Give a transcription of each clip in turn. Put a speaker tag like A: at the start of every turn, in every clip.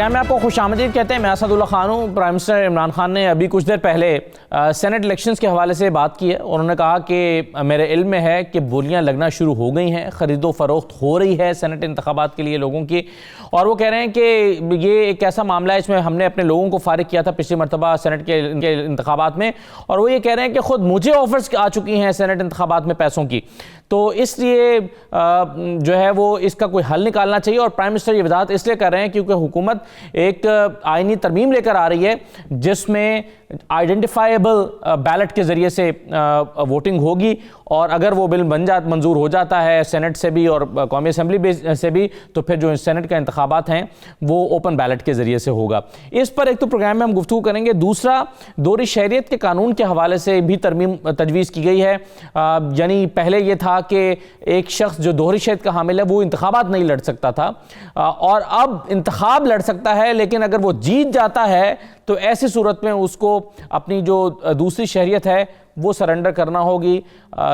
A: Programme میں آپ کو خوش آمدید کہتے ہیں. میں اسد اللہ خان ہوں. پرائم منسٹر عمران خان نے ابھی کچھ دیر پہلے سینٹ الیکشنز کے حوالے سے بات کی ہے. انہوں نے کہا کہ میرے علم میں ہے کہ بولیاں لگنا شروع ہو گئی ہیں, خرید و فروخت ہو رہی ہے سینٹ انتخابات کے لیے لوگوں کی, اور وہ کہہ رہے ہیں کہ یہ ایک ایسا معاملہ ہے اس میں ہم نے اپنے لوگوں کو فارغ کیا تھا پچھلی مرتبہ سینٹ کے انتخابات میں, اور وہ یہ کہہ رہے ہیں کہ خود مجھے آفرز آ چکی ہیں سینٹ انتخابات میں پیسوں کی, تو اس لیے جو ہے وہ اس کا کوئی حل نکالنا چاہیے. اور پرائم منسٹر یہ وضاحت اس لیے کر رہے ہیں کیونکہ حکومت ایک آئینی ترمیم لے کر آ رہی ہے جس میں آئیڈینٹیفائیبل بیلٹ کے ذریعے سے ووٹنگ ہوگی, اور اگر وہ بل منظور ہو جاتا ہے سینٹ سے بھی اور قومی اسمبلی سے بھی, تو پھر جو سینٹ کا انتخابات ہیں وہ اوپن بیلٹ کے ذریعے سے ہوگا. اس پر ایک تو پروگرام میں ہم گفتگو کریں گے. دوسرا, دوہری شہریت کے قانون کے حوالے سے بھی ترمیم تجویز کی گئی ہے. یعنی پہلے یہ تھا کہ ایک شخص جو دوہری شہریت کا حامل ہے وہ انتخابات نہیں لڑ سکتا تھا, اور اب انتخاب لڑ سکتا ہے, لیکن اگر وہ جیت جاتا ہے تو ایسی صورت میں اس کو اپنی جو دوسری شہریت ہے وہ سرنڈر کرنا ہوگی,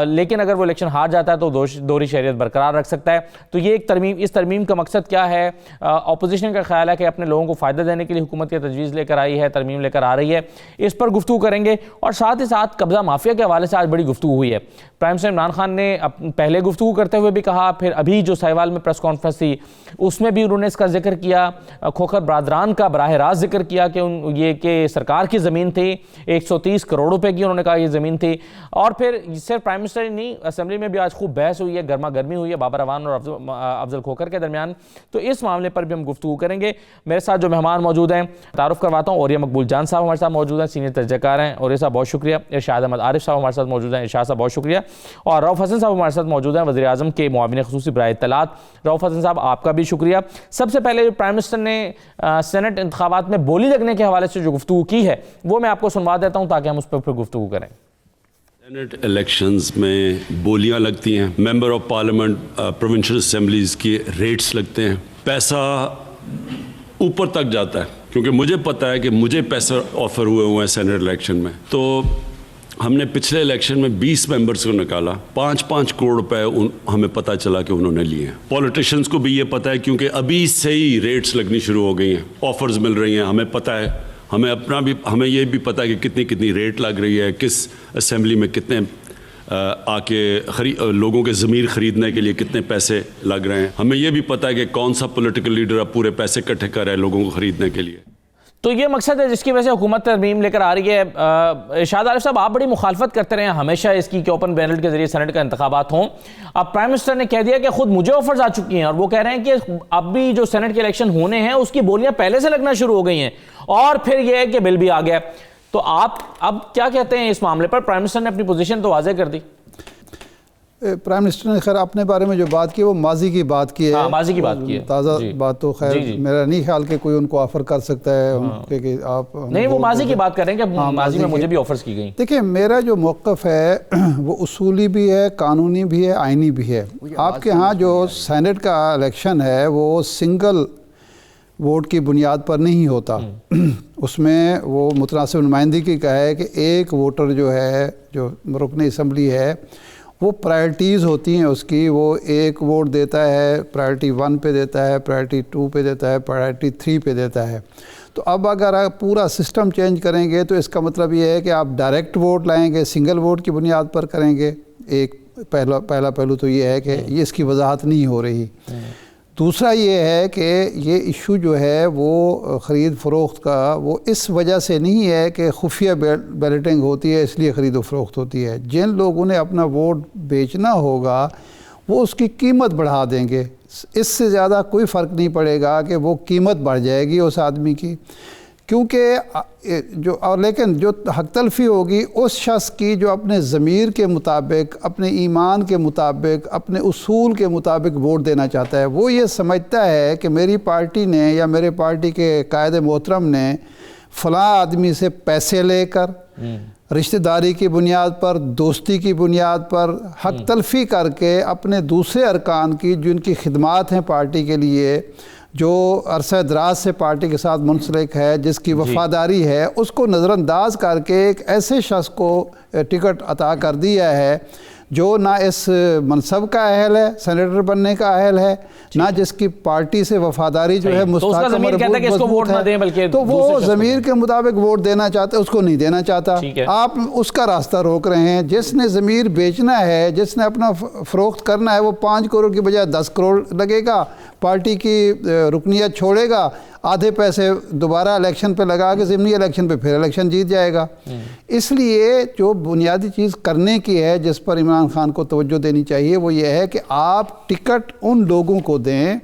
A: لیکن اگر وہ الیکشن ہار جاتا ہے تو دوہری شہریت برقرار رکھ سکتا ہے. تو یہ ایک ترمیم, اس ترمیم کا مقصد کیا ہے؟ اپوزیشن کا خیال ہے کہ اپنے لوگوں کو فائدہ دینے کے لیے حکومت یہ تجویز لے کر آئی ہے, ترمیم لے کر آ رہی ہے. اس پر گفتگو کریں گے, اور ساتھ ہی ساتھ قبضہ مافیا کے حوالے سے آج بڑی گفتگو ہوئی ہے. پرائم منسٹر عمران خان نے پہلے گفتگو کرتے ہوئے بھی کہا, پھر ابھی جو سہیوال میں پریس کانفرنس تھی اس میں بھی انہوں نے اس کا ذکر کیا, کھوکھر برادران کا براہ راست ذکر کیا کہ یہ کہ سرکار کی زمین تھی, 130 کروڑ روپے کی انہوں نے کہا یہ زمین تھی. اور پھر صرف پرائم منسٹر ہی نہیں, اسمبلی میں بھی آج خوب بحث ہوئی ہے, گرما گرمی ہوئی ہے بابر اعوان اور افضل کھوکھر کے درمیان, تو اس معاملے پر بھی ہم گفتگو کریں گے. میرے ساتھ جو مہمان موجود ہیں تعارف کرواتا ہوں. اوریہ مقبول جان صاحب ہمارے ساتھ موجود ہیں, سینئر تجزیہ کار ہیں, اوریہ صاحب بہت شکریہ. ارشاد احمد عارف صاحب ہمارے ساتھ موجود ہیں, ارشاد صاحب بہت شکریہ. اور رؤف حسن صاحب ہمارے ساتھ موجود ہیں, وزیر اعظم کے معاون خصوصی برائے اطلاعات. رؤف حسن صاحب آپ کا بھی شکریہ. سب سے پہلے پرائم منسٹر نے سینٹ انتخابات میں بولی لگنے کے حوالے سے جو گفتگو کی ہے وہ میں آپ کو سنوا دیتا ہوں تاکہ ہم اس پر پھر گفتگو کریں.
B: سینٹ الیکشنز میں بولیاں لگتی ہیں, member of parliament provincial assemblies کی ریٹس لگتے ہیں, پیسہ اوپر تک جاتا ہے, کیونکہ مجھے پتہ ہے کہ مجھے پیسہ آفر ہوئے ہیں سینٹ الیکشن میں. تو ہم نے پچھلے الیکشن میں 20 ممبرز کو نکالا, 5-5 کروڑ روپے ہمیں پتہ چلا کہ انہوں نے لیے ہیں. پولیٹیشنز کو بھی یہ پتہ ہے کیونکہ ابھی سے ہی ریٹس لگنی شروع ہو گئی ہیں, آفرز مل رہی ہیں, ہمیں پتہ ہے, ہمیں یہ بھی پتہ ہے کہ کتنی ریٹ لگ رہی ہے, کس اسمبلی میں کتنے آ کے لوگوں کے ضمیر خریدنے کے لیے کتنے پیسے لگ رہے ہیں. ہمیں یہ بھی پتہ ہے کہ کون سا پولیٹیکل لیڈر اب پورے پیسے اکٹھے کر رہا ہے لوگوں کو خریدنے کے لیے.
A: تو یہ مقصد ہے جس کی وجہ سے حکومت ترمیم لے کر آ رہی ہے. ارشاد عارف صاحب, آپ بڑی مخالفت کرتے رہے ہیں ہمیشہ اس کی کہ اوپن بیلٹ کے ذریعے سینٹ کا انتخابات ہوں. اب پرائم منسٹر نے کہہ دیا کہ خود مجھے آفرز آ چکی ہیں, اور وہ کہہ رہے ہیں کہ اب بھی جو سینٹ کے الیکشن ہونے ہیں اس کی بولیاں پہلے سے لگنا شروع ہو گئی ہیں, اور پھر یہ ہے کہ بل بھی آ گیا. تو آپ اب کیا کہتے ہیں اس معاملے پر؟ پرائم منسٹر نے اپنی پوزیشن تو واضح کر دی.
C: پرائم منسٹر نے خیر اپنے بارے میں جو بات کی وہ ماضی کی بات کی ہے,
A: ماضی کی بات کی ہے,
C: تازہ بات تو خیر میرا نہیں خیال کہ کوئی ان کو آفر کر سکتا ہے کہ آپ
A: نہیں, وہ ماضی کی بات کر رہے ہیں کہ ماضی میں مجھے بھی آفرز کی گئیں.
C: دیکھیں, میرا جو موقف ہے وہ اصولی بھی ہے, قانونی بھی ہے, آئینی بھی ہے. آپ کے ہاں جو سینٹ کا الیکشن ہے وہ سنگل ووٹ کی بنیاد پر نہیں ہوتا, اس میں وہ متناسب نمائندگی کا ہے کہ ایک ووٹر جو ہے, جو رکن اسمبلی ہے, وہ پرائرٹیز ہوتی ہیں اس کی, وہ ایک ووٹ دیتا ہے, پرائرٹی 1 پہ دیتا ہے, پرائرٹی 2 پہ دیتا ہے, پرائرٹی 3 پہ دیتا ہے. تو اب اگر آپ پورا سسٹم چینج کریں گے تو اس کا مطلب یہ ہے کہ آپ ڈائریکٹ ووٹ لائیں گے, سنگل ووٹ کی بنیاد پر کریں گے. ایک پہلا پہلو تو یہ ہے کہ یہ اس کی وضاحت نہیں ہو رہی. دوسرا یہ ہے کہ یہ ایشو جو ہے وہ خرید فروخت کا وہ اس وجہ سے نہیں ہے کہ خفیہ بیلٹنگ ہوتی ہے اس لیے خرید و فروخت ہوتی ہے. جن لوگوں نے اپنا ووٹ بیچنا ہوگا وہ اس کی قیمت بڑھا دیں گے, اس سے زیادہ کوئی فرق نہیں پڑے گا کہ وہ قیمت بڑھ جائے گی اس آدمی کی, کیونکہ لیکن جو حق تلفی ہوگی اس شخص کی جو اپنے ضمیر کے مطابق, اپنے ایمان کے مطابق, اپنے اصول کے مطابق ووٹ دینا چاہتا ہے. وہ یہ سمجھتا ہے کہ میری پارٹی نے یا میرے پارٹی کے قائد محترم نے فلاں آدمی سے پیسے لے کر, رشتہ داری کی بنیاد پر, دوستی کی بنیاد پر حق تلفی کر کے اپنے دوسرے ارکان کی جن کی خدمات ہیں پارٹی کے لیے, جو عرصہ دراز سے پارٹی کے ساتھ منسلک ہے, جس کی وفاداری ہے, اس کو نظر انداز کر کے ایک ایسے شخص کو ٹکٹ عطا کر دیا ہے جو نہ اس منصب کا اہل ہے، سینیٹر بننے کا اہل ہے، نہ جس کی پارٹی سے وفاداری جو ہے مستحکم مضبوط ہے، تو وہ ضمیر کے مطابق ووٹ دینا چاہتا ہے، اس کو نہیں دینا چاہتا. آپ اس کا راستہ روک رہے ہیں. جس نے ضمیر بیچنا ہے، جس نے اپنا فروخت کرنا ہے، وہ 5 کروڑ کی بجائے 10 کروڑ لگے گا، پارٹی کی رکنیت چھوڑے گا، آدھے پیسے دوبارہ الیکشن پہ لگا کے ضمنی الیکشن پہ پھر الیکشن جیت جائے گا. اس لیے جو بنیادی چیز کرنے کی ہے جس پر عمران خان کو توجہ دینی چاہیے وہ یہ ہے کہ آپ ٹکٹ ان لوگوں کو دیں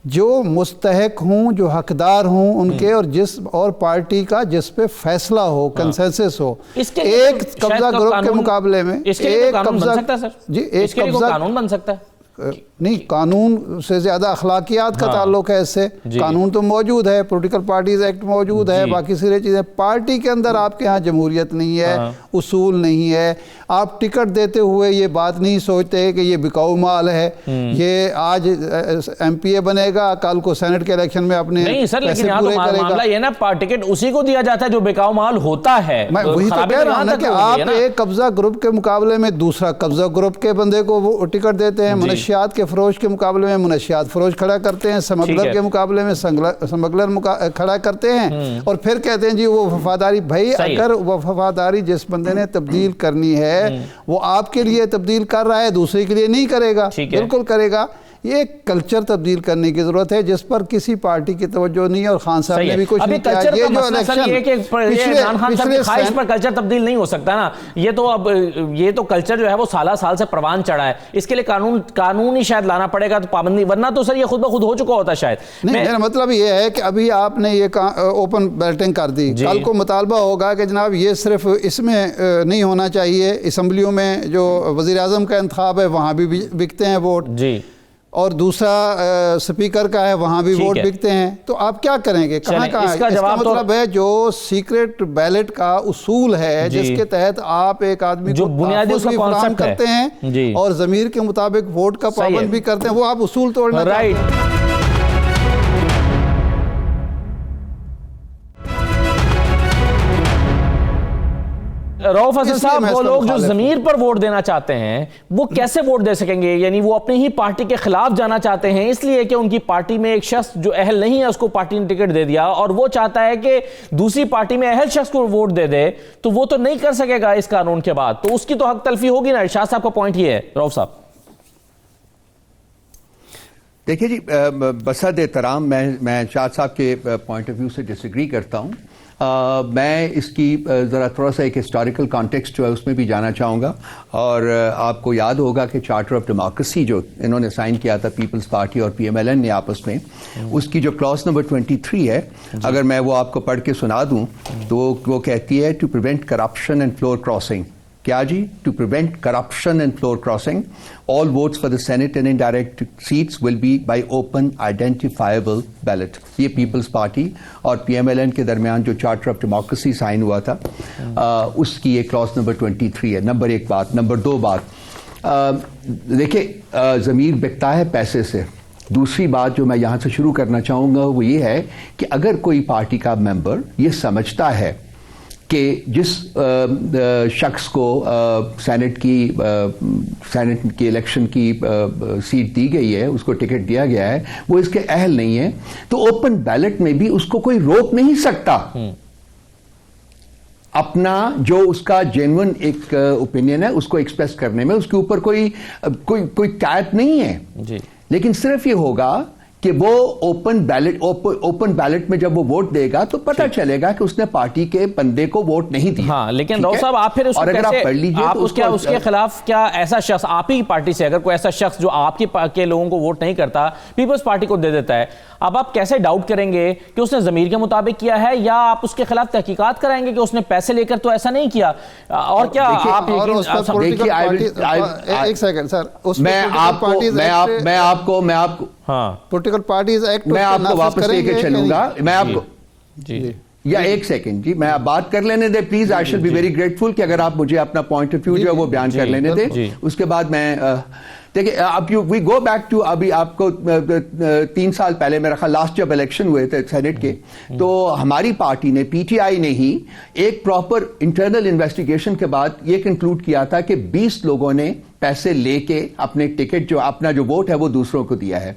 C: جو مستحق ہوں، جو حقدار ہوں ان کے، اور پارٹی کا جس پہ فیصلہ ہو، کنسنسس ہو. ایک قبضہ گروپ کے مقابلے میں ایک قبضہ
A: قانون بن سکتا ہے.
C: نہیں، قانون سے زیادہ اخلاقیات کا تعلق ہے اس سے. قانون تو موجود ہے، پولیٹیکل پارٹیز ایکٹ موجود ہے، باقی سارے چیزیں. پارٹی کے اندر آپ کے ہاں جمہوریت نہیں ہے، اصول نہیں ہے. آپ ٹکٹ دیتے ہوئے یہ بات نہیں سوچتے کہ یہ بکاؤ مال ہے، یہ آج ایم پی اے بنے گا، کل کو سینٹ کے الیکشن میں اپنے
A: نہیں سر، لیکن یہاں تو معاملہ یہ نا ٹکٹ اسی کو دیا جاتا ہے جو بکاؤ مال ہوتا ہے.
C: میں وہی تو کہہ رہا ہوں نا کہ آپ ایک قبضہ گروپ کے مقابلے میں دوسرا قبضہ گروپ کے بندے کو وہ ٹکٹ دیتے ہیں. منشیات کے فروش کے مقابلے میں منشیات فروش کھڑا کرتے ہیں، سمگلر کے مقابلے میں سمگلر کھڑا کرتے ہیں، اور پھر کہتے ہیں جی وہ وفاداری. بھائی اگر وہ وفاداری جس بندے نے تبدیل کرنی ہے وہ آپ کے لیے تبدیل کر رہا ہے، دوسرے کے لیے نہیں کرے گا. بالکل کرے گا. یہ کلچر تبدیل کرنے کی ضرورت ہے جس پر کسی پارٹی کی توجہ نہیں ہے، اور خان صاحب نے بھی کچھ نہیں کیا. یہ جو الیکشن
A: پر کلچر تبدیل نہیں ہو سکتا نا. یہ تو کلچر جو ہے وہ سالہ سال سے پروان چڑھا ہے. اس کے لیے قانون ہی شاید لانا پڑے گا تو پابندی، ورنہ تو سر یہ خود بخود ہو چکا ہوتا شاید.
C: نہیں، میرا مطلب یہ ہے کہ ابھی آپ نے یہ اوپن بیلٹنگ کر دی، کل کو مطالبہ ہوگا کہ جناب یہ صرف اس میں نہیں ہونا چاہیے، اسمبلیوں میں جو وزیر اعظم کا انتخاب ہے وہاں بھی بکتے ہیں ووٹ، اور دوسرا سپیکر کا ہے وہاں بھی ووٹ بکتے ہیں. تو آپ کیا کریں گے؟ کہاں اس کا مطلب ہے جو سیکرٹ بیلٹ کا اصول ہے جس کے تحت آپ ایک آدمی کو تحفظ بھی فراہم کرتے ہیں اور ضمیر کے مطابق ووٹ کا پابند بھی کرتے ہیں، وہ آپ اصول توڑنا چاہتے ہیں.
A: رؤف حسن صاحب، وہ لوگ جو ضمیر پر ووٹ دینا چاہتے ہیں وہ کیسے ووٹ دے سکیں گے؟ یعنی وہ اپنی ہی پارٹی کے خلاف جانا چاہتے ہیں اس لیے کہ ان کی پارٹی میں ایک شخص جو اہل نہیں ہے اس کو پارٹی نے ٹکٹ دے دیا، اور وہ چاہتا ہے کہ دوسری پارٹی میں اہل شخص کو ووٹ دے دے، تو وہ تو نہیں کر سکے گا اس قانون کے بعد. تو اس کی تو حق تلفی ہوگی نا. ارشاد صاحب کا پوائنٹ یہ ہے. رؤف صاحب
D: دیکھیے جی، بسد احترام میں شاہد صاحب کے پوائنٹ آف ویو سے ڈس ایگری کرتا ہوں. میں اس کی ذرا تھوڑا سا ایک ہسٹوریکل کانٹیکسٹ جو ہے اس میں بھی جانا چاہوں گا. اور آپ کو یاد ہوگا کہ چارٹر آف ڈیموکریسی جو انہوں نے سائن کیا تھا پیپلز پارٹی اور پی ایم ایل این نے آپس میں، اس کی جو کلاس نمبر 23 ہے، اگر میں وہ آپ کو پڑھ کے سنا دوں تو وہ کہتی ہے to prevent corruption and floor crossing. کیا جی؟ To prevent corruption and floor crossing all votes for the Senate and indirect seats will be by open identifiable ballot. یہ پیپلز پارٹی اور پی ایم ایل این کے درمیان جو چارٹر آف ڈیموکریسی سائن ہوا تھا اس کی یہ کلاس نمبر 23 ہے. نمبر 1 بات. نمبر 2 بات، دیکھیں ضمیر بکتا ہے پیسے سے. دوسری بات جو میں یہاں سے شروع کرنا چاہوں گا وہ یہ ہے کہ اگر کوئی پارٹی کا ممبر یہ سمجھتا ہے کہ جس شخص کو سینٹ کی الیکشن کی سیٹ دی گئی ہے، اس کو ٹکٹ دیا گیا ہے، وہ اس کے اہل نہیں ہے، تو اوپن بیلٹ میں بھی اس کو کوئی روک نہیں سکتا اپنا جو اس کا جینون ایک اوپینین ہے اس کو ایکسپریس کرنے میں. اس کے اوپر کوئی قید نہیں ہے. لیکن صرف یہ ہوگا کہ وہ اوپن بیلٹ میں جب وہ ووٹ دے گا تو پتہ چلے گا کہ اس نے پارٹی کے بندے کو ووٹ نہیں دیا.
A: ہاں، لیکن رؤف صاحب آپ پھر اس کے خلاف کیا ایسا شخص آپ ہی پارٹی سے، اگر کوئی ایسا شخص جو آپ کے لوگوں کو ووٹ نہیں کرتا پیپلز پارٹی کو دے دیتا ہے، اب آپ کیسے ڈاؤٹ کریں گے کہ اس نے ضمیر کے مطابق کیا ہے، یا آپ اس کے خلاف تحقیقات کرائیں گے کہ اس نے پیسے لے کر تو ایسا نہیں کیا؟ اور کیا آپ
C: ایک سیکنڈ سر،
D: میں آپ کو
C: پولیٹیکل پارٹیز ایکٹ
D: میں آپ کو واپس لے کے چلوں گا. میں آپ کو یا ایک سیکنڈ جی میں بات کر لینے دیں پلیز. آئی شل بی ویری گریٹفل کہ اگر آپ مجھے اپنا پوائنٹ آف ویو جو ہے وہ بیان کر لینے دیں. اس کے بعد دیکھیں اب وی گو بیک ٹو ابھی آپ کو 3 سال پہلے میرا خیال لاسٹ جب الیکشن ہوئے تھے سینٹ کے تو ہماری پارٹی نے پی ٹی آئی نے ہی ایک پراپر انٹرنل انویسٹیگیشن کے بعد یہ کنکلوڈ کیا تھا کہ 20 لوگوں نے پیسے لے کے اپنے ٹکٹ جو اپنا جو ووٹ ہے وہ دوسروں کو دیا ہے.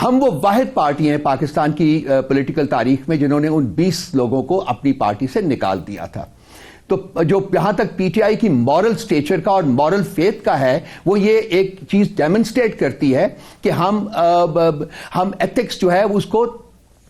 D: ہم وہ واحد پارٹی ہیں پاکستان کی پولیٹیکل تاریخ میں جنہوں نے ان 20 لوگوں کو اپنی پارٹی سے نکال دیا تھا. تو جو یہاں تک پی ٹی آئی کی مورل سٹیچر کا اور مورل فیتھ کا ہے وہ یہ ایک چیز ڈیمنسٹریٹ کرتی ہے کہ ہم ایتھکس جو ہے اس کو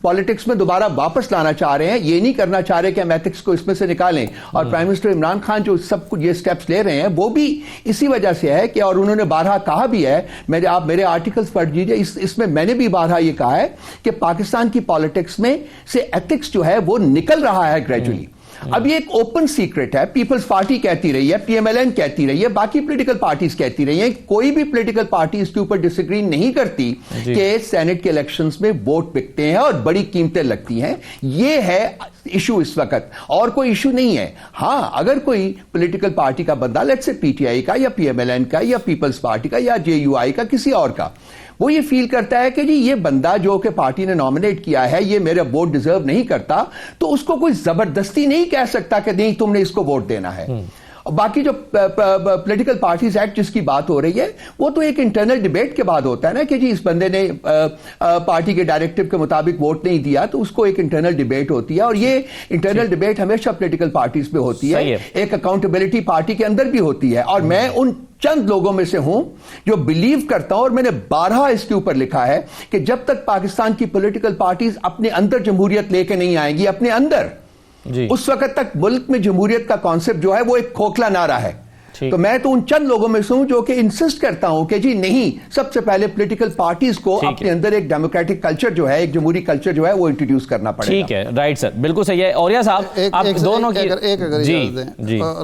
D: پالیٹکس میں دوبارہ واپس لانا چاہ رہے ہیں. یہ نہیں کرنا چاہ رہے کہ ہم ایتھکس کو اس میں سے نکالیں. اور پرائم منسٹر عمران خان جو سب کچھ یہ سٹیپس لے رہے ہیں وہ بھی اسی وجہ سے ہے کہ اور انہوں نے بارہا کہا بھی ہے, آپ میرے آرٹیکلز پڑھ لیجیے, اس میں میں نے بھی بارہا یہ کہا ہے کہ پاکستان کی پالیٹکس میں سے ایتھکس جو ہے وہ نکل رہا ہے گریجولی. اب یہ ایک اوپن سیکرٹ ہے, پیپلز پارٹی کہتی رہی ہے, پی ایم ایل این کہتی رہی ہے, باقی پولیٹیکل پارٹیز کیتی رہی ہیں, کوئی بھی پولیٹیکل پارٹی اس کے اوپر ڈس ایگری نہیں کرتی کہ سینٹ کے الیکشنز میں ووٹ بکتے ہیں اور بڑی قیمتیں لگتی ہیں. یہ ہے ایشو اس وقت, اور کوئی ایشو نہیں ہے. ہاں اگر کوئی پولیٹیکل پارٹی کا بندہ let's say P T I کا یا پی ایم ایل این کا یا پیپلز پارٹی کا یا جے یو آئی کا کسی اور کا, وہ یہ فیل کرتا ہے کہ جی یہ بندہ جو کہ پارٹی نے نامنیٹ کیا ہے یہ میرا ووٹ ڈیزرو نہیں کرتا, تو اس کو کوئی زبردستی نہیں کہہ سکتا کہ نہیں تم نے اس کو ووٹ دینا ہے. اور باقی جو پولیٹیکل پارٹیز ایکٹ جس کی بات ہو رہی ہے وہ تو ایک انٹرنل ڈیبیٹ کے بعد ہوتا ہے نا کہ جی اس بندے نے پارٹی کے ڈائریکٹو کے مطابق ووٹ نہیں دیا, تو اس کو ایک انٹرنل ڈیبیٹ ہوتی ہے. اور یہ انٹرنل ڈیبیٹ ہمیشہ پولیٹیکل پارٹیز میں ہوتی ہے, ایک اکاؤنٹیبلٹی پارٹی کے اندر بھی ہوتی ہے. اور میں ان چند لوگوں میں سے ہوں جو بلیو کرتا ہوں, اور میں نے بارہا اس کے اوپر لکھا ہے کہ جب تک پاکستان کی پولیٹیکل پارٹیز اپنے اندر جمہوریت لے کے نہیں آئیں گی اپنے اندر, اس وقت تک ملک میں جمہوریت کا کانسیپٹ جو ہے وہ ایک کھوکھلا نعرہ ہے. تو میں تو ان چند لوگوں میں سے ہوں جو کہ انسسٹ کرتا ہوں کہ جی نہیں, سب سے پہلے پولیٹیکل پارٹیز کو اپنے اندر ایک ڈیموکریٹک کلچر جو ہے, ایک جمہوری کلچر جو ہے وہ انٹروڈیوس کرنا پڑے گا.
A: ٹھیک ہے, رائٹ سر, بالکل صحیح ہے. اوریہ صاحب آپ دونوں کی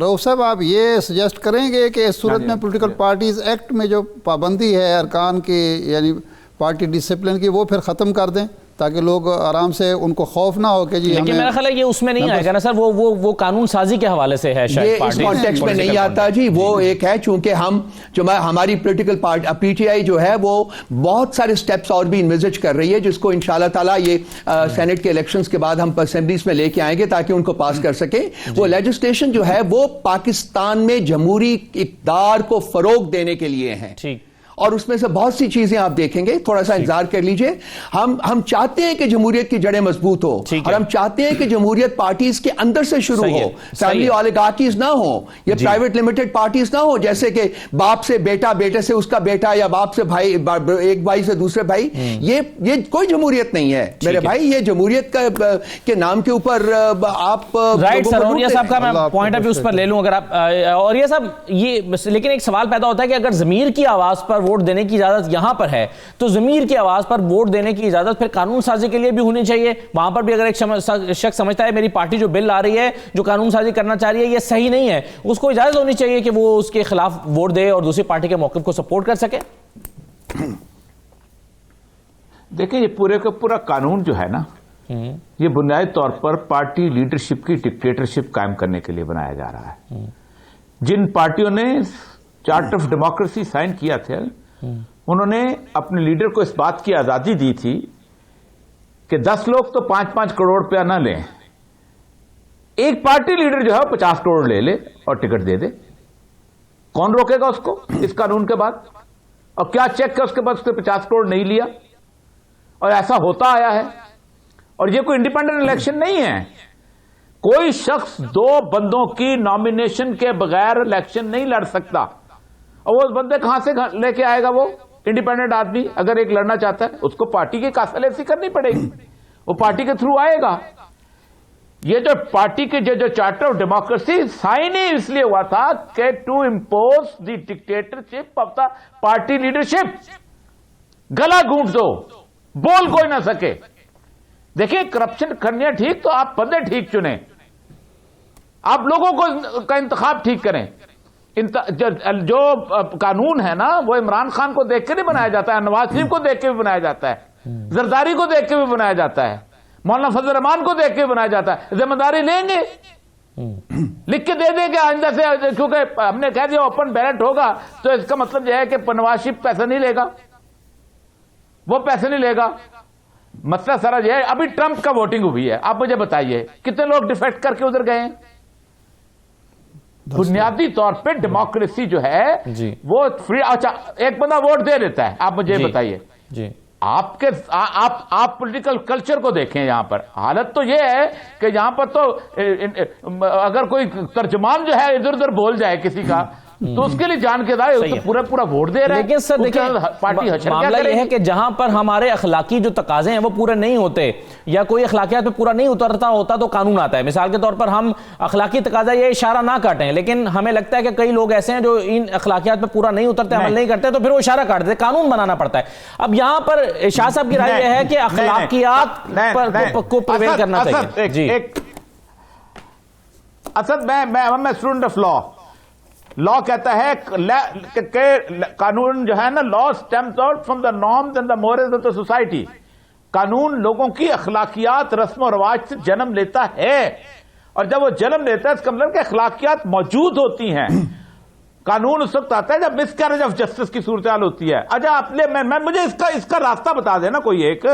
C: رؤف صاحب آپ یہ سجیسٹ کریں گے کہ اس صورت میں پولیٹیکل پارٹیز ایکٹ میں جو پابندی ہے ارکان کی یعنی پارٹی ڈسپلن کی وہ پھر ختم کر دیں تاکہ لوگ آرام سے ان کو خوف نہ ہو کہ جی
A: لیکن میرا خیال ہے یہ اس میں نہیں آئے گا نا سر, وہ قانون سازی کے حوالے سے ہے شاید,
D: یہ اس کانٹیکسٹ میں نہیں آتا جی. وہ ایک ہے چونکہ ہماری political party P T I جو ہے وہ بہت سارے سٹیپس اور بھی انویزج کر رہی ہے جس کو انشاءاللہ تعالیٰ یہ سینٹ کے الیکشنز کے بعد ہم اسمبلیز میں لے کے آئیں گے تاکہ ان کو پاس کر سکیں. وہ لیجسلیشن جو ہے وہ پاکستان میں جمہوری اقدار کو فروغ دینے کے لیے ہیں. ٹھیک, اور اس میں سے بہت سی چیزیں آپ دیکھیں گے, تھوڑا سا انتظار کر لیجئے. ہم چاہتے ہیں کہ جمہوریت کی جڑیں مضبوط ہو, اور ہم چاہتے ہیں کہ جمہوریت پارٹیز کے اندر سے شروع ہو, فیملی اولیگارکیز نہ ہو, یہ پرائیویٹ لمیٹڈ پارٹیز نہ ہو جیسے کہ باپ سے بیٹا, بیٹے سے اس کا بیٹا, یا باپ سے بھائی, ایک بھائی سے دوسرے بھائی. یہ کوئی جمہوریت نہیں ہے میرے بھائی. یہ جمہوریت کے نام کے اوپر آپ
A: رائٹ سر. اوریہ صاحب کا میں پوائنٹ آف ویو اس پر لے لوں اگر آپ. اوریہ صاحب یہ لیکن ایک سوال پیدا ہوتا ہے کہ اگر ضمیر کی آواز پر ووٹ دینے کی اجازت یہاں پر ہے تو ضمیر کی آواز پر ووٹ دینے کی اجازت پھر قانون سازی کے لیے بھی ہونی چاہیے. وہاں پر بھی اگر ایک شخص سمجھتا ہے میری پارٹی جو بل آ رہی ہے جو قانون سازی کرنا چاہ رہی ہے یہ صحیح نہیں ہے, اس کو اجازت ہونی چاہیے کہ وہ اس کے خلاف ووٹ دے اور دوسری پارٹی کے موقف کو سپورٹ کر سکے.
E: دیکھیں یہ پورے کا پورا قانون جو ہے نا یہ بنیادی طور پر پارٹی لیڈرشپ کی ڈکٹیٹرشپ قائم کرنے کے لیے بنایا جا رہا ہے. جن پارٹیوں نے چارٹر آف ڈیموکریسی سائن کیا تھا انہوں نے اپنے لیڈر کو اس بات کی آزادی دی تھی کہ 10 لوگ تو 5-5 کروڑ روپیہ نہ لیں, ایک پارٹی لیڈر جو ہے 50 کروڑ لے لے اور ٹکٹ دے دے. کون روکے گا اس کو اس قانون کے بعد؟ اور کیا چیک کر اس کے بعد اس نے 50 کروڑ نہیں لیا؟ اور ایسا ہوتا آیا ہے. اور یہ کوئی انڈیپینڈنٹ الیکشن نہیں ہے, کوئی شخص 2 بندوں کی نامینیشن کے بغیر الیکشن نہیں لڑ سکتا. اور وہ بندے کہاں سے لے کے آئے گا؟ وہ انڈیپینڈنٹ آدمی اگر ایک لڑنا چاہتا ہے اس کو پارٹی کی کاسلیسی کرنی پڑے گی, وہ پارٹی کے تھرو آئے گا. یہ جو پارٹی کے جو چارٹر آف ڈیموکریسی سائن ہی اس لیے ہوا تھا کہ to impose the dictatorship of the party leadership. گلا گھونٹ دو, بول کوئی نہ سکے. دیکھیں کرپشن کرنی ہے ٹھیک, تو آپ بندے ٹھیک چنیں, آپ لوگوں کو کا انتخاب ٹھیک کریں. جو قانون ہے نا وہ عمران خان کو دیکھ کے نہیں بنایا جاتا ہے, نواز شریف کو دیکھ کے بھی بنایا جاتا ہے, زرداری کو دیکھ کے بھی بنایا جاتا ہے, مولانا فضل الرحمان کو دیکھ کے بھی بنایا جاتا ہے. ذمہ داری لیں گے لکھ کے دے دیں کہ آئندہ سے، کیونکہ ہم نے کہہ دیا اوپن بیلٹ ہوگا تو اس کا مطلب یہ ہے کہ نواز شریف پیسہ نہیں لے گا، وہ پیسے نہیں لے گا. مسئلہ سارا یہ ہے. ابھی ٹرمپ کا ووٹنگ ہوئی ہے، آپ مجھے بتائیے کتنے لوگ ڈیفیکٹ کر کے ادھر گئے ہیں؟ بنیادی طور پہ ڈیموکریسی جو ہے وہ فری. اچھا ایک بندہ ووٹ دے دیتا ہے، آپ مجھے بتائیے آپ پولیٹیکل کلچر کو دیکھیں. یہاں پر حالت تو یہ ہے کہ یہاں پر تو اگر کوئی ترجمان جو ہے ادھر ادھر بول جائے کسی کا تو اس کے لیے جان کے دائیں اس کو پورا ووٹ دے رہے ہیں.
A: لیکن سر دیکھیں معاملہ یہ ہے کہ جہاں پر ہمارے اخلاقی جو تقاضے ہیں وہ پورے نہیں ہوتے یا کوئی اخلاقیات پہ پورا نہیں اترتا ہوتا تو قانون آتا ہے. مثال کے طور پر ہم اخلاقی تقاضا یہ اشارہ نہ کاٹیں، لیکن ہمیں لگتا ہے کہ کئی لوگ ایسے ہیں جو ان اخلاقیات پہ پورا نہیں اترتے، عمل نہیں کرتے، تو پھر وہ اشارہ کاٹ دیتے، قانون بنانا پڑتا ہے. اب یہاں پر شاہ صاحب کی رائے یہ ہے کہ اخلاقیات کو پرویل کرنا چاہیے.
E: اسد میں اسٹوڈنٹ آف لا کہتا ہے کہ قانون جو ہے نا، law stems out from the norms and the morals of the society. قانون لوگوں کی اخلاقیات رسم و رواج سے جنم لیتا ہے، اور جب وہ جنم لیتا ہے اس کا مطلب کہ اخلاقیات موجود ہوتی ہیں. قانون اس وقت آتا ہے جب مس کیریج آف جسٹس کی صورتحال ہوتی ہے. اچھا آپ مجھے اس کا راستہ بتا دینا کوئی ایک،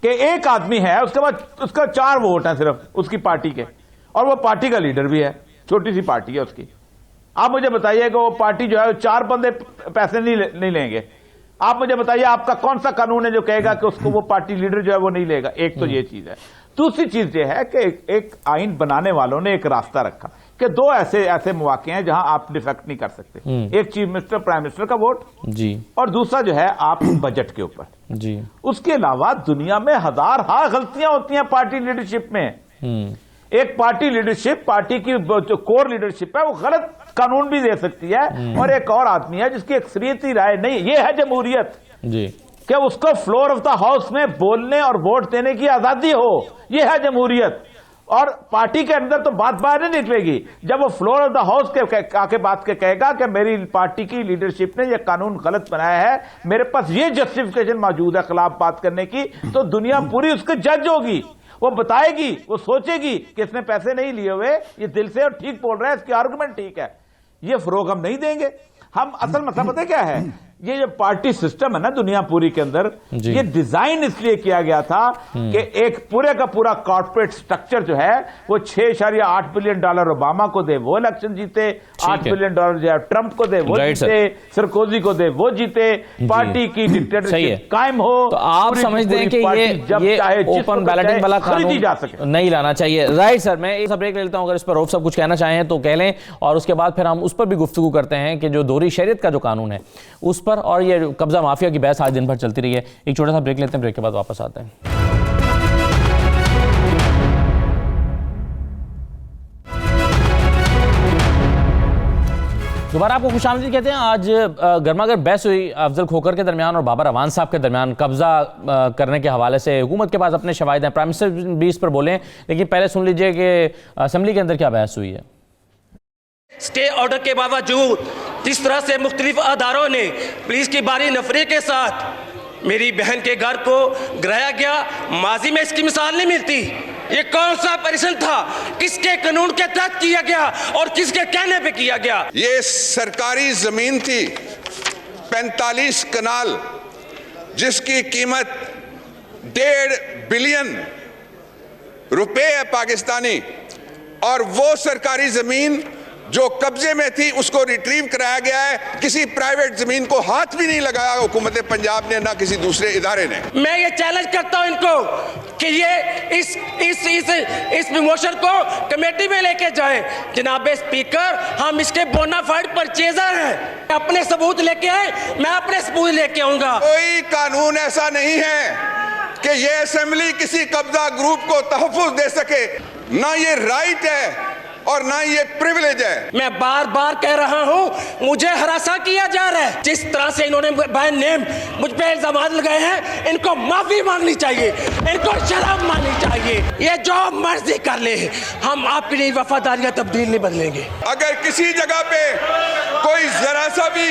E: کہ ایک آدمی ہے اس کے بعد اس کا 4 ووٹ ہیں صرف اس کی پارٹی کے، اور وہ پارٹی کا لیڈر بھی ہے، چھوٹی سی پارٹی ہے اس کی. آپ مجھے بتائیے کہ وہ پارٹی جو ہے 4 بندے پیسے نہیں لیں گے. آپ مجھے بتائیے آپ کا کون سا قانون ہے جو کہے گا کہ اس کو وہ پارٹی لیڈر جو ہے وہ نہیں لے گا؟ ایک تو یہ چیز ہے. دوسری چیز یہ ہے کہ ایک آئین بنانے والوں نے ایک راستہ رکھا کہ 2 ایسے مواقع ہیں جہاں آپ ڈیفیکٹ نہیں کر سکتے. ایک چیف منسٹر پرائم منسٹر کا ووٹ، اور دوسرا جو ہے آپ بجٹ کے اوپر. اس کے علاوہ دنیا میں ہزارہا غلطیاں ہوتی ہیں پارٹی لیڈرشپ میں. ایک پارٹی لیڈرشپ، پارٹی کی جو کور لیڈرشپ ہے، وہ غلط قانون بھی دے سکتی ہے، اور ایک اور آدمی ہے جس کی اکثریتی رائے نہیں. یہ ہے جمہوریت، کہ اس کو فلور آف دا ہاؤس میں بولنے اور ووٹ دینے کی آزادی ہو. یہ ہے جمہوریت. اور پارٹی کے اندر تو بات باہر نہیں نکلے گی جب وہ فلور آف دا ہاؤس کے بات کے کہے گا کہ میری پارٹی کی لیڈرشپ نے یہ قانون غلط بنایا ہے، میرے پاس یہ جسٹیفیکیشن موجود ہے خلاف بات کرنے کی، تو دنیا پوری اس کے جج ہوگی. وہ بتائے گی، وہ سوچے گی کہ اس نے پیسے نہیں لیے ہوئے، یہ دل سے اور ٹھیک بول رہا ہے، اس کی آرگومنٹ ٹھیک ہے. یہ فروغ ہم نہیں دیں گے. ہم اصل مسئلہ پتہ کیا ہے؟ یہ جو پارٹی سسٹم ہے نا دنیا پوری کے اندر، یہ ڈیزائن اس لیے کیا گیا تھا کہ ایک پورے کا پورا کارپوریٹ سٹرکچر جو ہے وہ $6.8 بلین اوباما کو دے وہ الیکشن جیتے، $8 بلین جو ہے ٹرمپ کو دے وہ جیتے، سرکوزی کو دے وہ جیتے، پارٹی کی ڈکٹیٹرشپ قائم ہو.
A: تو آپ سمجھتے ہیں کہ یہ اوپن بیلٹنگ والا قانون نہیں لانا چاہیے. رائٹ سر، میں ایک بریک لیتا ہوں، اگر اس پر روف صاحب کچھ کہنا چاہیں تو کہہ لیں، اور اس کے بعد پھر ہم اس پر بھی گفتگو کرتے ہیں کہ جو دوہری شریعت کا جو قانون ہے اس پر، اور یہ قبضہ مافیا کی بحث آج دن بھر چلتی رہی ہے. ایک چھوٹا سا بریک لیتے ہیں، بریک کے بعد واپس آتے ہیں. دوبارہ آپ کو خوش آمدید کہتے ہیں. آج گرما گرم بحث ہوئی افضل کھوکھر کے درمیان اور بابر اعوان صاحب کے درمیان قبضہ کرنے کے حوالے سے. حکومت کے پاس اپنے شواہد ہیں، پرائم منسٹر بھی اس پر بولیں، لیکن پہلے سن لیجئے کہ اسمبلی کے اندر کیا بحث ہوئی ہے.
F: اسٹے آرڈر کے باوجود جس طرح سے مختلف اداروں نے پولیس کی باری نفری کے ساتھ میری بہن کے گھر کو گرایا گیا، ماضی میں اس کی مثال نہیں ملتی. یہ کون سا آپریشن تھا؟ کس کے قانون کے تحت کیا گیا اور کس کے کہنے پہ کیا گیا؟
G: یہ سرکاری زمین تھی 45 کنال، جس کی قیمت $1.5 بلین ہے پاکستانی، اور وہ سرکاری زمین جو قبضے میں تھی اس کو ریٹریو کرایا گیا ہے. کسی پرائیویٹ زمین کو ہاتھ بھی نہیں لگایا حکومت پنجاب نے، نہ کسی دوسرے ادارے نے.
F: میں یہ چیلنج کرتا ہوں ان کو کہ یہ اس موشن کو کمیٹی میں لے کے جائیں. جناب اسپیکر، ہم اس کے بونا فائڈ پرچیزر ہیں. اپنے ثبوت لے کے آئیں، میں اپنے ثبوت لے کے آؤں گا.
G: کوئی قانون ایسا نہیں ہے کہ یہ اسمبلی کسی قبضہ گروپ کو تحفظ دے سکے. نہ یہ رائٹ ہے اور نہ یہ پریویلیج ہے.
F: میں بار بار کہہ رہا ہوں، مجھے ہراساں کیا جا رہا ہے. جس طرح سے انہوں نے بائی نیم مجھ پہ الزامات لگائے ہیں، ان کو معافی مانگنی چاہیے، ان کو شرم مانگنی چاہیے. یہ جو مرضی کر لے، ہم آپ کے لیے وفاداریاں تبدیل نہیں بدلیں گے.
G: اگر کسی جگہ پہ کوئی ذرا سا بھی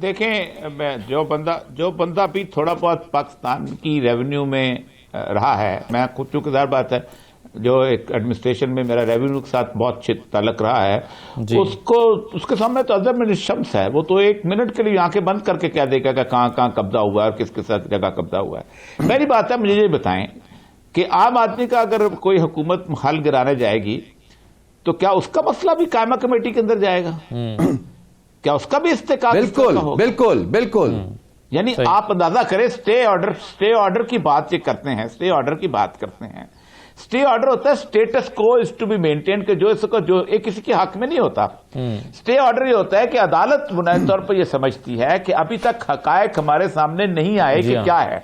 E: دیکھیں جو بندہ بھی تھوڑا بہت پاکستان کی ریونیو میں رہا ہے، میں خود چونکہ ظاہر بات ہے جو ایک ایڈمنسٹریشن میں میرا ریونیو کے ساتھ بہت تعلق رہا ہے، اس کے سامنے تو اعظم من الشمس ہے. وہ تو ایک منٹ کے لیے آنکھیں بند کر کے کہہ دے گا کہ کہاں کہاں قبضہ ہوا ہے اور کس کس جگہ قبضہ ہوا ہے. پہلی بات ہے مجھے یہ بتائیں کہ عام آدمی کا اگر کوئی حکومت محل گرانے جائے گی تو کیا اس کا مسئلہ بھی قائمہ کمیٹی کے اندر جائے گا؟ کیا اس کا بھی استحقاق ہوگا؟
D: بالکل.
E: یعنی آپ اندازہ کریں سٹے آرڈر کی بات یہ کرتے ہیں، سٹے آرڈر کی بات کرتے ہیں. سٹے آرڈر ہوتا ہے اسٹیٹس کو از ٹو بی مینٹین کہ جو کسی کے حق میں نہیں ہوتا. سٹے آرڈر یہ ہوتا ہے کہ عدالت بنیادی طور پر یہ سمجھتی ہے کہ ابھی تک حقائق ہمارے سامنے نہیں آئے کہ کیا ہے،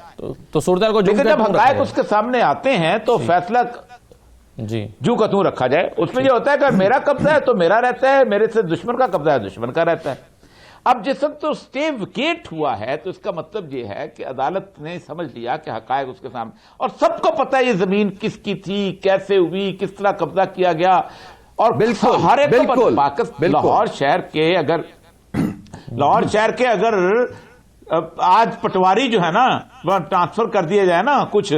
A: تو صورتحال کو
E: لیکن جب حقائق اس کے سامنے آتے ہیں تو فیصلہ جو کا توں رکھا جائے. اس میں یہ ہوتا ہے کہ میرا قبضہ ہے تو میرا رہتا ہے، میرے سے دشمن کا قبضہ ہے دشمن کا رہتا ہے. اب جس وقت تو اسٹے ویکیٹ ہوا ہے تو اس کا مطلب یہ ہے کہ عدالت نے سمجھ لیا کہ حقائق اس کے سامنے، اور سب کو پتہ ہے یہ زمین کس کی تھی، کیسے ہوئی، کس طرح قبضہ کیا گیا، اور ہر ایک کو لاہور شہر کے اگر آج پٹواری جو ہے نا ٹرانسفر کر دیا جائے نا کچھ،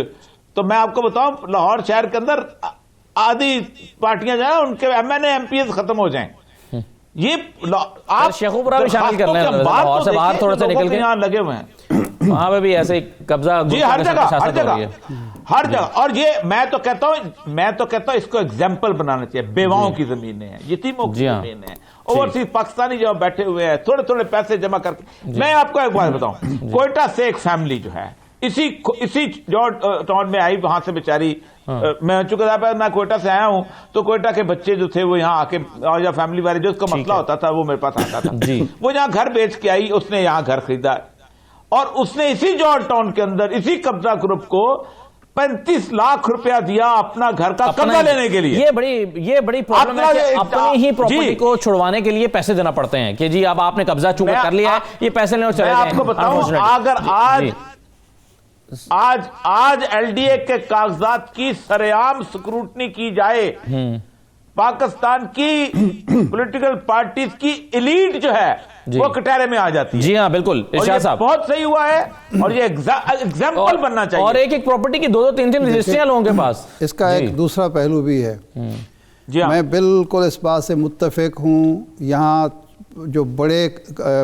E: تو میں آپ کو بتاؤں لاہور شہر کے اندر آدھی پارٹیاں جو ہیں ان کے M N A M P As ختم ہو جائیں. یہ آپ
A: شیخوپورہ بھی شامل کر لیں، لاہور سے باہر تھوڑا سا نکل کے
E: یہاں لگے ہوئے ہیں،
A: وہاں پہ بھی ایسے قبضہ
E: ہر جگہ. اور یہ میں تو کہتا ہوں اس کو ایگزامپل بنانا چاہیے. بیواؤں کی زمینیں ہیں، یتیموں کی زمینیں ہیں، اوورسیز پاکستانی جو بیٹھے ہوئے ہیں تھوڑے تھوڑے پیسے جمع کر کے. میں آپ کو ایک بات بتاؤں، کوئٹہ سے ایک فیملی جو ہے اسی جو ٹاؤن میں آئی، وہاں سے بیچاری، میں چونکہ میں کوئٹہ سے آیا ہوں تو کوئٹہ کے بچے جو تھے وہ یہاں آ کے، اور یا فیملی والے جو اس کا مسئلہ ہوتا تھا وہ میرے پاس آتا تھا. وہ یہاں گھر بیچ کے آئی، اس نے یہاں گھر خریدا اور اس نے اسی جارج ٹاؤن کے اندر اسی قبضہ گروپ کو 35 لاکھ روپیہ دیا اپنا گھر کا قبضہ لینے کے لیے.
A: یہ بڑی پرابلم ہے کہ اپنی ہی پراپرٹی کو چھڑوانے کے لیے پیسے دینا پڑتے ہیں کہ جی اب آپ نے قبضہ چونکہ کر لیا ہے، یہ پیسے لیں اور چلے جائیں.
E: میں آپ کو بتاؤں اگر آج ایل ڈی اے کے کاغذات کی سرعام سکروٹنی کی جائے، پاکستان کی پولیٹیکل پارٹیز کی ایلیٹ جو ہے وہ کٹہرے میں آ جاتی ہے.
A: جی ہاں بالکل ارشاد صاحب،
E: بہت صحیح ہوا ہے اور یہ ایگزامپل بننا چاہیے.
A: اور ایک پراپرٹی کی 2-3 رجسٹریاں لوگوں کے پاس.
C: اس کا ایک دوسرا پہلو بھی ہے.
E: جی
C: میں بالکل اس بات سے متفق ہوں، یہاں جو بڑے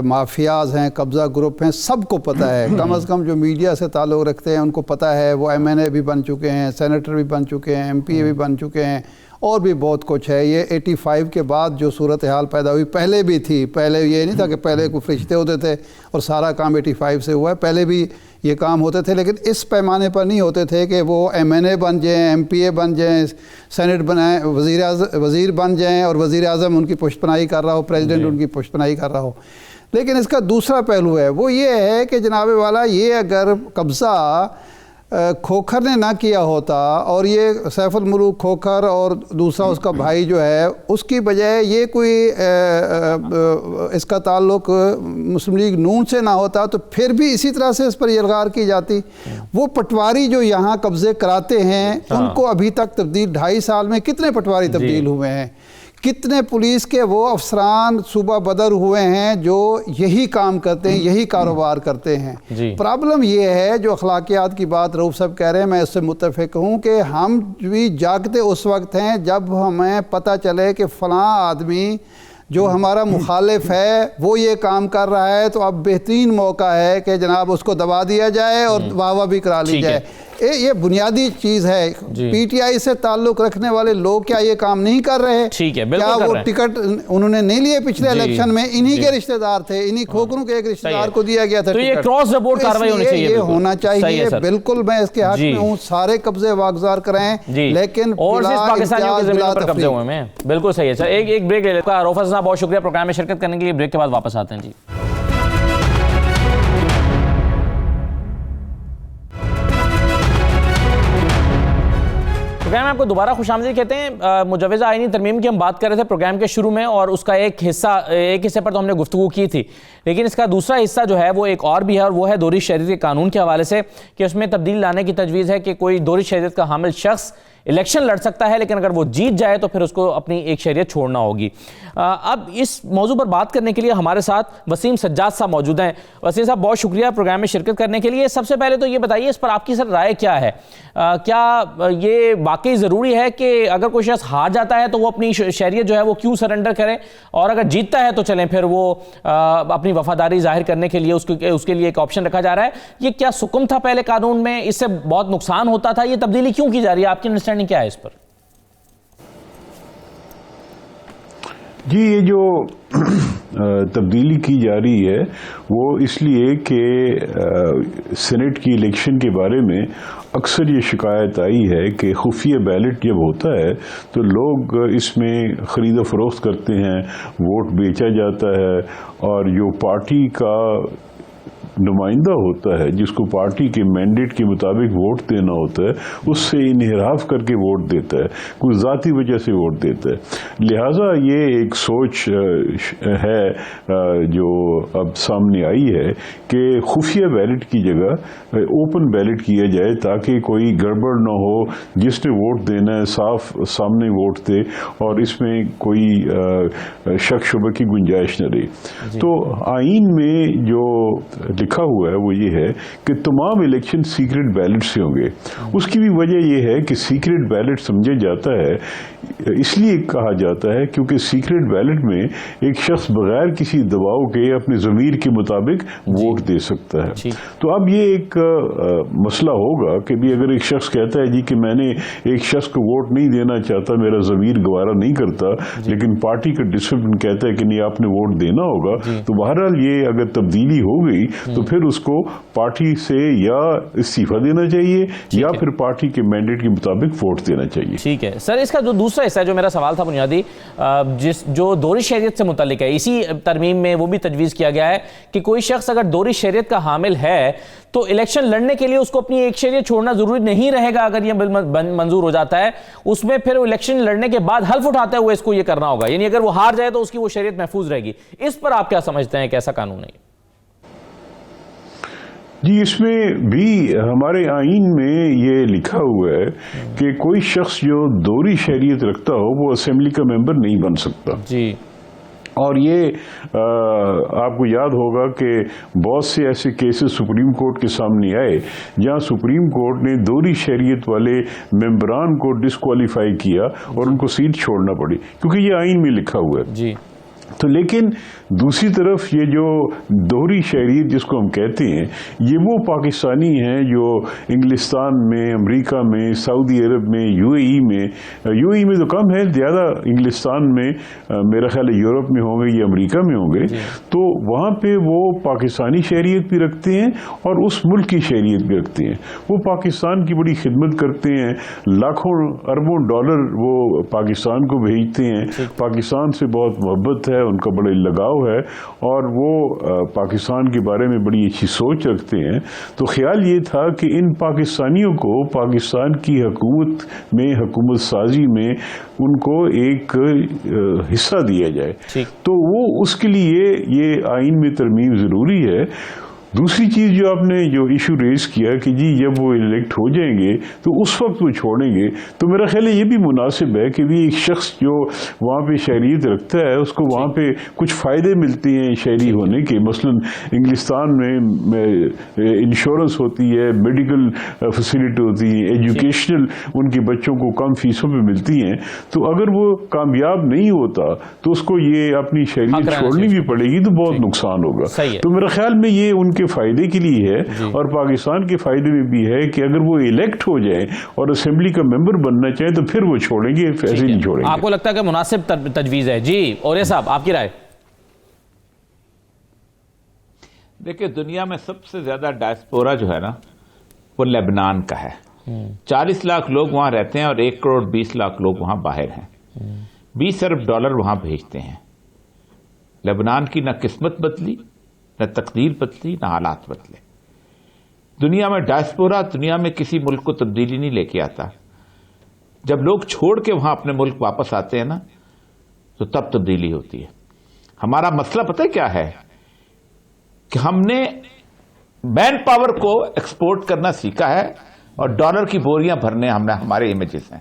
C: مافیاز ہیں، قبضہ گروپ ہیں، سب کو پتہ ہے، کم از کم جو میڈیا سے تعلق رکھتے ہیں ان کو پتہ ہے. وہ ایم این اے بھی بن چکے ہیں، سینیٹر بھی بن چکے ہیں، ایم پی اے بھی بن چکے ہیں، اور بھی بہت کچھ ہے. یہ 85 کے بعد جو صورتحال پیدا ہوئی پہلے بھی تھی. پہلے یہ نہیں تھا کہ پہلے کوئی فرشتے ہوتے تھے اور سارا کام 85 سے ہوا ہے، پہلے بھی یہ کام ہوتے تھے، لیکن اس پیمانے پر نہیں ہوتے تھے کہ وہ ایم این اے بن جائیں، ایم پی اے بن جائیں، سینٹ بنائیں، وزیر بن جائیں اور وزیر اعظم ان کی پشت پناہی کر رہا ہو، پریزیڈنٹ ان کی پشت پناہی کر رہا ہو. لیکن اس کا دوسرا پہلو ہے، وہ یہ ہے کہ جناب والا یہ اگر قبضہ کھوکھر نے نہ کیا ہوتا اور یہ سیف الملوک کھوکھر اور دوسرا اس کا بھائی جو ہے اس کی بجائے یہ کوئی اس کا تعلق مسلم لیگ نون سے نہ ہوتا تو پھر بھی اسی طرح سے اس پر یلغار کی جاتی. وہ پٹواری جو یہاں قبضے کراتے ہیں ان کو ابھی تک تبدیل 2.5 سال میں کتنے پٹواری تبدیل ہوئے ہیں، کتنے پولیس کے وہ افسران صوبہ بدر ہوئے ہیں جو یہی کام کرتے ہیں، یہی کاروبار کرتے ہیں. پرابلم یہ ہے جو اخلاقیات کی بات رؤوف صاحب کہہ رہے ہیں، میں اس سے متفق ہوں کہ ہم بھی جاگتے اس وقت ہیں جب ہمیں پتہ چلے کہ فلاں آدمی جو ہمارا مخالف ہے وہ یہ کام کر رہا ہے، تو اب بہترین موقع ہے کہ جناب اس کو دبا دیا جائے اور واہ واہ بھی کرا لی جائے. یہ بنیادی چیز ہے. پی ٹی آئی سے تعلق رکھنے والے لوگ کیا یہ کام نہیں کر رہے؟ کیا وہ ٹکٹ انہوں نے نہیں لیے پچھلے الیکشن میں؟ انہی کے رشتہ دار تھے، انہی کھوکروں کے ایک رشتہ دار کو دیا گیا تھا.
A: تو یہ کراس رپورٹ کاروائی ہونی چاہیے،
C: یہ ہونا چاہیے. بالکل میں اس کے حق میں ہوں، سارے قبضے واگزار کریں، لیکن
A: پاکستانیوں کے زمینوں پر قبضے ہوئے ہیں. بالکل صحیح ہے سر. ایک بریک لے لیتا. رؤوف صاحب بہت شکریہ پروگرام میں شرکت کرنے کے لیے. بریک کے بعد واپس آتے ہیں. جی پروگرام میں آپ کو دوبارہ خوش آمدید کہتے ہیں. مجوزہ آئینی ترمیم کی ہم بات کر رہے تھے پروگرام کے شروع میں، اور اس کا ایک حصے پر تو ہم نے گفتگو کی تھی، لیکن اس کا دوسرا حصہ جو ہے وہ ایک اور بھی ہے، اور وہ ہے دوہری شہریت کے قانون کے حوالے سے کہ اس میں تبدیل لانے کی تجویز ہے کہ کوئی دوہری شہریت کا حامل شخص الیکشن لڑ سکتا ہے لیکن اگر وہ جیت جائے تو پھر اس کو اپنی ایک شہریت چھوڑنا ہوگی. اب اس موضوع پر بات کرنے کے لیے ہمارے ساتھ وسیم سجاد صاحب موجود ہیں. وسیم صاحب بہت شکریہ پروگرام میں شرکت کرنے کے لیے. سب سے پہلے تو یہ بتائیے اس پر آپ کی سر رائے کیا ہے؟ کیا یہ واقعی ضروری ہے کہ اگر کوئی شخص ہار جاتا ہے تو وہ اپنی شہریت جو ہے وہ کیوں سرنڈر کرے، اور اگر جیتتا ہے تو چلیں پھر وہ اپنی وفاداری ظاہر کرنے کے لیے اس کے لیے ایک آپشن رکھا جا رہا ہے؟ یہ کیا سکم تھا پہلے قانون میں؟ اس سے بہت نقصان ہوتا تھا، یہ تبدیلی کیوں کی جا رہی ہے؟ آپ کی انڈرسٹینڈنگ کیا ہے اس پر؟
H: جی یہ جو تبدیلی کی جا رہی ہے وہ اس لیے کہ سینٹ کی الیکشن کے بارے میں اکثر یہ شکایت آئی ہے کہ خفیہ بیلٹ جب ہوتا ہے تو لوگ اس میں خرید و فروخت کرتے ہیں، ووٹ بیچا جاتا ہے، اور جو پارٹی کا نمائندہ ہوتا ہے جس کو پارٹی کے مینڈیٹ کے مطابق ووٹ دینا ہوتا ہے اس سے انحراف کر کے ووٹ دیتا ہے، کوئی ذاتی وجہ سے ووٹ دیتا ہے. لہٰذا یہ ایک سوچ ہے جو اب سامنے آئی ہے کہ خفیہ بیلٹ کی جگہ اوپن بیلٹ کیا جائے تاکہ کوئی گڑبڑ نہ ہو، جس نے ووٹ دینا ہے صاف سامنے ووٹ دے اور اس میں کوئی شک شبہ کی گنجائش نہ رہے. تو آئین میں جو لکھا ہوا ہے وہ یہ ہے کہ تمام الیکشن سیکرٹ بیلٹ سے ہوں گے. اس کی بھی وجہ یہ ہے کہ سیکرٹ بیلٹ سمجھا جاتا ہے، اس لیے کہا جاتا ہے کیونکہ سیکرٹ بیلٹ میں ایک شخص بغیر کسی دباؤ کے اپنے ضمیر کے مطابق ووٹ دے سکتا ہے. تو اب یہ ایک مسئلہ ہوگا کہ بھی اگر ایک شخص کہتا ہے جی کہ میں نے ایک شخص کو ووٹ نہیں دینا چاہتا، میرا ضمیر گوارا نہیں کرتا، لیکن پارٹی کا ڈسپلن کہتا ہے کہ نہیں آپ نے ووٹ دینا ہوگا، تو بہرحال یہ اگر تبدیلی ہو گئی تو پھر اس کو پارٹی سے یا استعفیٰ دینا چاہیے یا پھر پارٹی کے مینڈیٹ کے مطابق ووٹ دینا چاہیے.
A: ٹھیک ہے سر، اس کا جو دوسرا حصہ جو میرا سوال تھا بنیادی جو دوہری شہریت سے متعلق ہے، اسی ترمیم میں وہ بھی تجویز کیا گیا ہے کہ کوئی شخص اگر دوہری شہریت کا حامل ہے تو الیکشن لڑنے کے لیے اس کو اپنی ایک شہریت چھوڑنا ضروری نہیں رہے گا. اگر یہ بل منظور ہو جاتا ہے اس میں پھر الیکشن لڑنے کے بعد حلف اٹھاتے ہوئے اس کو یہ کرنا ہوگا، یعنی اگر وہ ہار جائے تو اس کی وہ شہریت محفوظ رہے گی. اس پر آپ کیا سمجھتے ہیں، کیسا قانون ہے؟
H: جی اس میں بھی ہمارے آئین میں یہ لکھا ہوا ہے کہ کوئی شخص جو دوہری شہریت رکھتا ہو وہ اسمبلی کا ممبر نہیں بن سکتا.
A: جی
H: اور یہ آپ کو یاد ہوگا کہ بہت سے ایسے کیسز سپریم کورٹ کے سامنے آئے جہاں سپریم کورٹ نے دوہری شہریت والے ممبران کو ڈسکوالیفائی کیا اور ان کو سیٹ چھوڑنا پڑی کیونکہ یہ آئین میں لکھا ہوا ہے.
A: جی
H: تو لیکن دوسری طرف یہ جو دوہری شہریت جس کو ہم کہتے ہیں یہ وہ پاکستانی ہیں جو انگلستان میں، امریکہ میں، سعودی عرب میں، یو اے ای میں تو کم ہے، زیادہ انگلستان میں، میرا خیال ہے یورپ میں ہوں گے یا امریکہ میں ہوں گے. تو وہاں پہ وہ پاکستانی شہریت بھی رکھتے ہیں اور اس ملک کی شہریت بھی رکھتے ہیں. وہ پاکستان کی بڑی خدمت کرتے ہیں، لاکھوں اربوں ڈالر وہ پاکستان کو بھیجتے ہیں، پاکستان سے بہت محبت ہے، ان کا بڑا لگاؤ ہے اور وہ پاکستان کے بارے میں بڑی اچھی سوچ رکھتے ہیں. تو خیال یہ تھا کہ ان پاکستانیوں کو پاکستان کی حکومت میں، حکومت سازی میں ان کو ایک حصہ دیا جائے. تو وہ اس کے لیے یہ آئین میں ترمیم ضروری ہے. دوسری چیز جو آپ نے جو ایشو ریز کیا کہ جی جب وہ الیکٹ ہو جائیں گے تو اس وقت وہ چھوڑیں گے، تو میرا خیال ہے یہ بھی مناسب ہے کہ بھی ایک شخص جو وہاں پہ شہریت رکھتا ہے اس کو وہاں پہ کچھ فائدے ملتے ہیں شہری ہونے کے. مثلا انگلستان میں انشورنس ہوتی ہے، میڈیکل فیسلٹی ہوتی ہے، ایجوکیشنل ان کے بچوں کو کم فیسوں پہ ملتی ہیں. تو اگر وہ کامیاب نہیں ہوتا تو اس کو یہ اپنی شہریت چھوڑنی بھی پڑے گی تو بہت نقصان ہوگا. تو میرا خیال میں یہ ان کے فائدے کے لیے ہے اور پاکستان کے فائدے میں بھی ہے کہ اگر وہ الیکٹ ہو جائیں اور اسمبلی کا ممبر بننا چاہیں تو پھر وہ چھوڑیں گے، ایسے نہیں چھوڑیں گے.
A: آپ کو لگتا ہے کہ مناسب تجویز ہے؟ جی اوریہ صاحب آپ کی رائے؟
E: دیکھیں دنیا میں سب سے زیادہ ڈائسپورا جو ہے نا وہ لبنان کا ہے. 40 لاکھ لوگ وہاں رہتے ہیں اور 1 کروڑ 20 لاکھ لوگ وہاں باہر ہیں. 20 ارب ڈالر وہاں بھیجتے ہیں. لبنان کی نہ قسمت بدلی، نہ تقدیر بدلی، نہ حالات بدلے. دنیا میں ڈائسپورا دنیا میں کسی ملک کو تبدیلی نہیں لے کے آتا. جب لوگ چھوڑ کے وہاں اپنے ملک واپس آتے ہیں نا تو تب تبدیلی ہوتی ہے. ہمارا مسئلہ پتہ ہے کیا ہے کہ ہم نے مین پاور کو ایکسپورٹ کرنا سیکھا ہے اور ڈالر کی بوریاں بھرنے ہمارے امیجز ہیں.